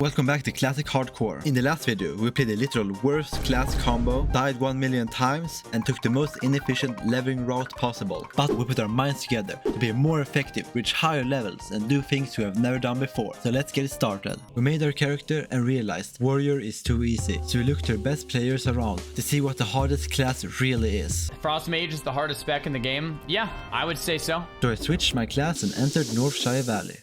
Welcome back to Classic Hardcore. In the last video, we played a literal worst class combo, died 1 million times, and took the most inefficient leveling route possible. But we put our minds together to be more effective, reach higher levels, and do things we have never done before. So let's get started. We made our character and realized Warrior is too easy, so we looked to our best players around to see what the hardest class really is. Frost Mage is the hardest spec in the game? Yeah, I would say so. So I switched my class and entered Northshire Valley.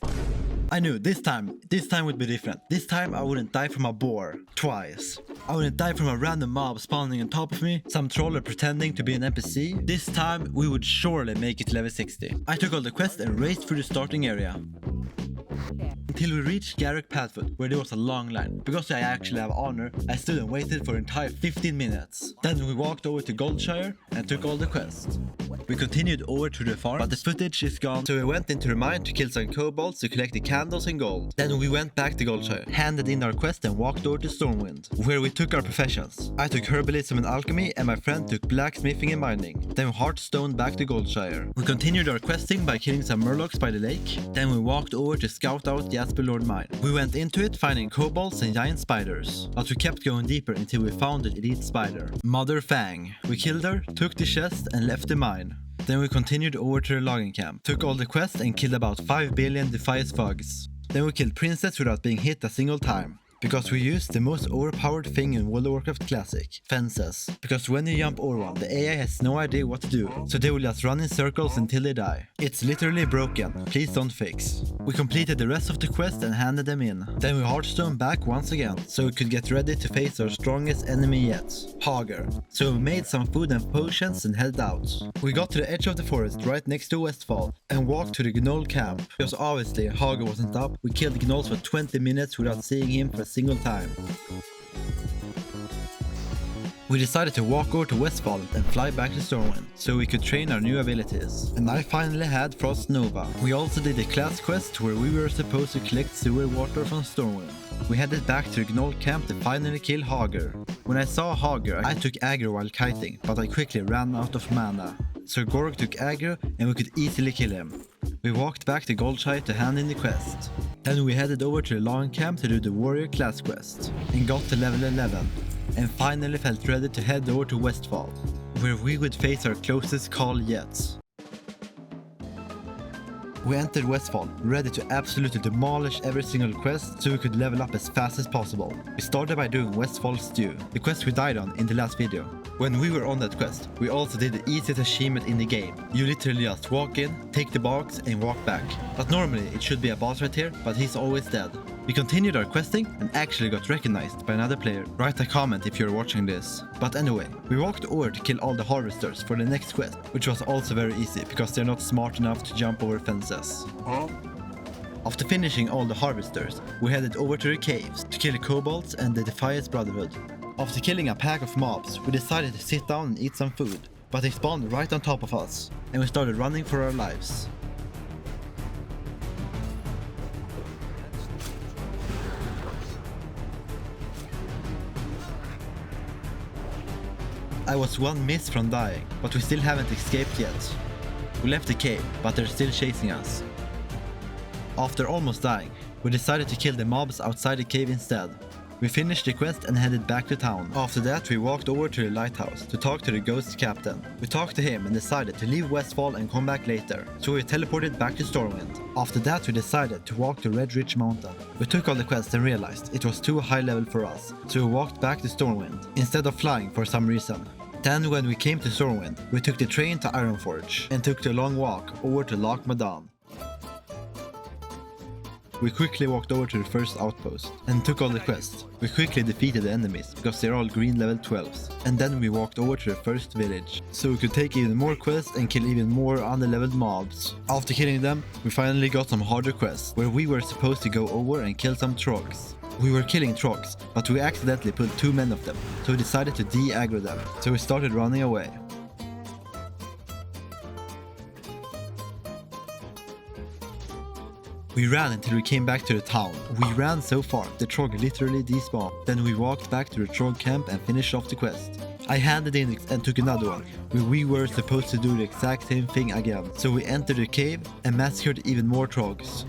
I knew this time would be different. This time I wouldn't die from a boar twice. I wouldn't die from a random mob spawning on top of me, some troller pretending to be an NPC. This time we would surely make it to level 60. I took all the quests and raced through the starting area. Until we reached Garrick Padfoot, where there was a long line. Because I actually have honor, I stood and waited for an entire 15 minutes. Then we walked over to Goldshire and took all the quests. We continued over to the farm, but the footage is gone, so we went into the mine to kill some kobolds to collect the candles and gold. Then we went back to Goldshire, handed in our quest and walked over to Stormwind, where we took our professions. I took herbalism and alchemy, and my friend took blacksmithing and mining. Then we heartstoned back to Goldshire. We continued our questing by killing some murlocs by the lake. Then we walked over to scout out the Asperlord mine. We went into it finding kobolds and giant spiders, but we kept going deeper until we found the elite spider, Mother Fang. We killed her, took the chest and left the mine. Then we continued over to the logging camp, took all the quests and killed about 5 billion Defias thugs. Then we killed Princess without being hit a single time. Because we used the most overpowered thing in World of Warcraft Classic, fences. Because when you jump over one, the AI has no idea what to do, so they will just run in circles until they die. It's literally broken, please don't fix. We completed the rest of the quest and handed them in. Then we heartstoned back once again, so we could get ready to face our strongest enemy yet, Hager. So we made some food and potions and headed out. We got to the edge of the forest right next to Westfall and walked to the Gnoll camp. Because obviously Hager wasn't up, we killed Gnolls for 20 minutes without seeing him for a single time. We decided to walk over to Westfall and fly back to Stormwind, so we could train our new abilities. And I finally had Frost Nova. We also did a class quest where we were supposed to collect sewer water from Stormwind. We headed back to the Gnoll camp to finally kill Hager. When I saw Hager, I took aggro while kiting, but I quickly ran out of mana. So Gorg took aggro and we could easily kill him. We walked back to Goldshire to hand in the quest. Then we headed over to the long camp to do the warrior class quest and got to level 11 and finally felt ready to head over to Westfall, where we would face our closest call yet. We entered Westfall, ready to absolutely demolish every single quest so we could level up as fast as possible. We started by doing Westfall Stew, the quest we died on in the last video. When we were on that quest, we also did the easiest achievement in the game. You literally just walk in, take the box and walk back. But normally it should be a boss right here, but he's always dead. We continued our questing and actually got recognized by another player. Write a comment if you're watching this. But anyway, we walked over to kill all the harvesters for the next quest, which was also very easy because they're not smart enough to jump over fences. After finishing all the harvesters, we headed over to the caves to kill the kobolds and the Defias Brotherhood. After killing a pack of mobs, we decided to sit down and eat some food, but they spawned right on top of us, and we started running for our lives. I was one miss from dying, but we still haven't escaped yet. We left the cave, but they're still chasing us. After almost dying, we decided to kill the mobs outside the cave instead. We finished the quest and headed back to town. After that, we walked over to the lighthouse to talk to the ghost captain. We talked to him and decided to leave Westfall and come back later, so we teleported back to Stormwind. After that, we decided to walk to Red Ridge Mountain. We took all the quests and realized it was too high level for us, so we walked back to Stormwind, instead of flying for some reason. Then when we came to Stormwind, we took the train to Ironforge and took the long walk over to Loch Modan. We quickly walked over to the first outpost and took all the quests. We quickly defeated the enemies because they're all green level 12s. And then we walked over to the first village, so we could take even more quests and kill even more underleveled mobs. After killing them, we finally got some harder quests, where we were supposed to go over and kill some trogs. We were killing trogs, but we accidentally pulled too many of them, so we decided to de-aggro them, so we started running away. We ran until we came back to the town. We ran so far, the trog literally despawned. Then we walked back to the trog camp and finished off the quest. I handed in and took another one, where we were supposed to do the exact same thing again. So we entered the cave and massacred even more trogs.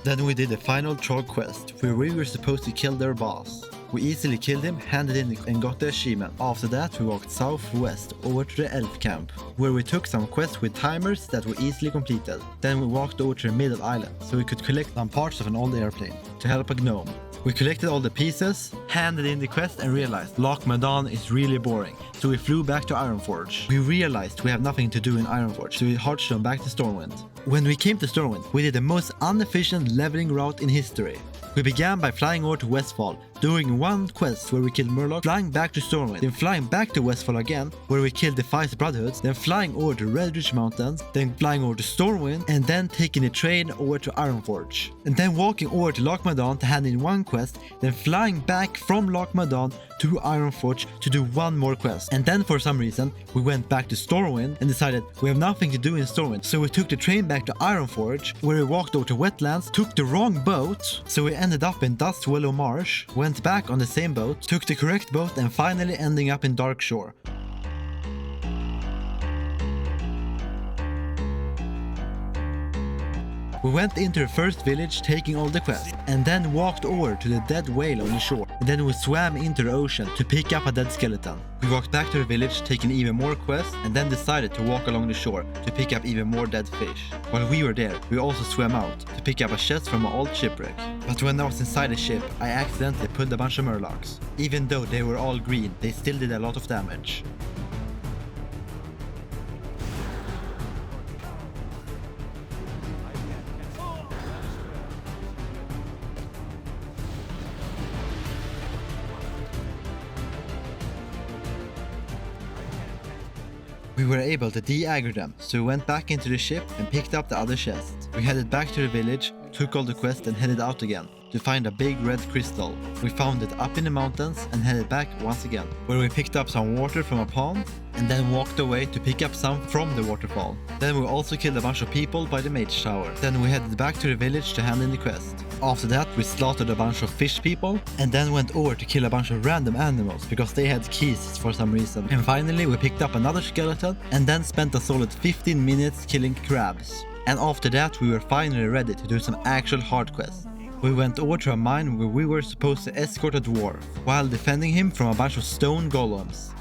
Then we did the final troll quest, where we were supposed to kill their boss. We easily killed him, handed in and got the achievement. After that we walked southwest over to the elf camp, where we took some quests with timers that were easily completed. Then we walked over to the middle island, so we could collect some parts of an old airplane to help a gnome. We collected all the pieces, handed in the quest and realized Loch Modan is really boring, so we flew back to Ironforge. We realized we have nothing to do in Ironforge, so we hardstone back to Stormwind. When we came to Stormwind, we did the most inefficient leveling route in history. We began by flying over to Westfall, doing one quest where we killed Murloc, flying back to Stormwind, then flying back to Westfall again, where we killed the 5 Brotherhoods, then flying over to Redridge Mountains, then flying over to Stormwind, and then taking a train over to Ironforge. And then walking over to Loch Modan to hand in one quest, then flying back from Loch Modan to Ironforge to do one more quest. And then for some reason, we went back to Stormwind and decided we have nothing to do in Stormwind, so we took the train back to Ironforge, where we walked over to Wetlands, took the wrong boat, so we ended up in Dustwillow Marsh, went back on the same boat, took the correct boat, and finally ending up in Darkshore. We went into the first village taking all the quests, and then walked over to the dead whale on the shore, and then we swam into the ocean to pick up a dead skeleton. We walked back to the village taking even more quests, and then decided to walk along the shore to pick up even more dead fish. While we were there, we also swam out to pick up a chest from an old shipwreck. But when I was inside the ship, I accidentally pulled a bunch of murlocs. Even though they were all green, they still did a lot of damage. We were able to de-aggro them, so we went back into the ship and picked up the other chest. We headed back to the village, took all the quests and headed out again to find a big red crystal. We found it up in the mountains and headed back once again, where we picked up some water from a pond and then walked away to pick up some from the waterfall. Then we also killed a bunch of people by the mage tower. Then we headed back to the village to hand in the quest. After that we slaughtered a bunch of fish people and then went over to kill a bunch of random animals because they had keys for some reason. And finally we picked up another skeleton and then spent a solid 15 minutes killing crabs. And after that we were finally ready to do some actual hard quests. We went over to a mine where we were supposed to escort a dwarf while defending him from a bunch of stone golems.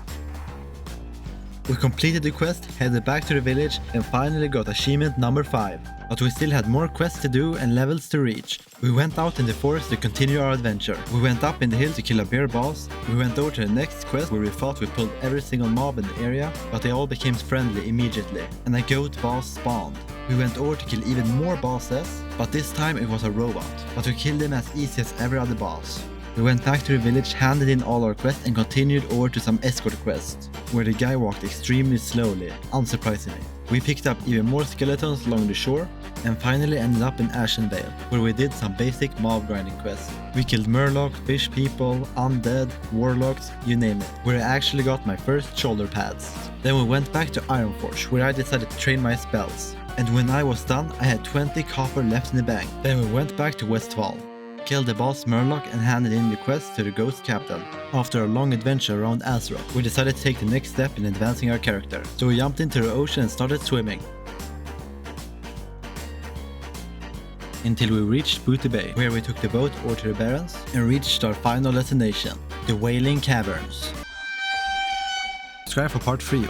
We completed the quest, headed back to the village and finally got achievement number 5. But we still had more quests to do and levels to reach. We went out in the forest to continue our adventure. We went up in the hill to kill a bear boss. We went over to the next quest where we thought we pulled every single mob in the area, but they all became friendly immediately, and a goat boss spawned. We went over to kill even more bosses, but this time it was a robot, but we killed him as easy as every other boss. We went back to the village, handed in all our quests and continued over to some escort quests, where the guy walked extremely slowly, unsurprisingly. We picked up even more skeletons along the shore and finally ended up in Ashenvale, where we did some basic mob grinding quests. We killed murloc, fish people, undead, warlocks, you name it, where I actually got my first shoulder pads. Then we went back to Ironforge, where I decided to train my spells. And when I was done, I had 20 copper left in the bank. Then we went back to Westfall, killed the boss Murloc and handed in the quest to the ghost captain. After a long adventure around Azeroth, we decided to take the next step in advancing our character. So we jumped into the ocean and started swimming. Until we reached Booty Bay, where we took the boat over to the Barrens and reached our final destination, the Wailing Caverns. Subscribe for part 3.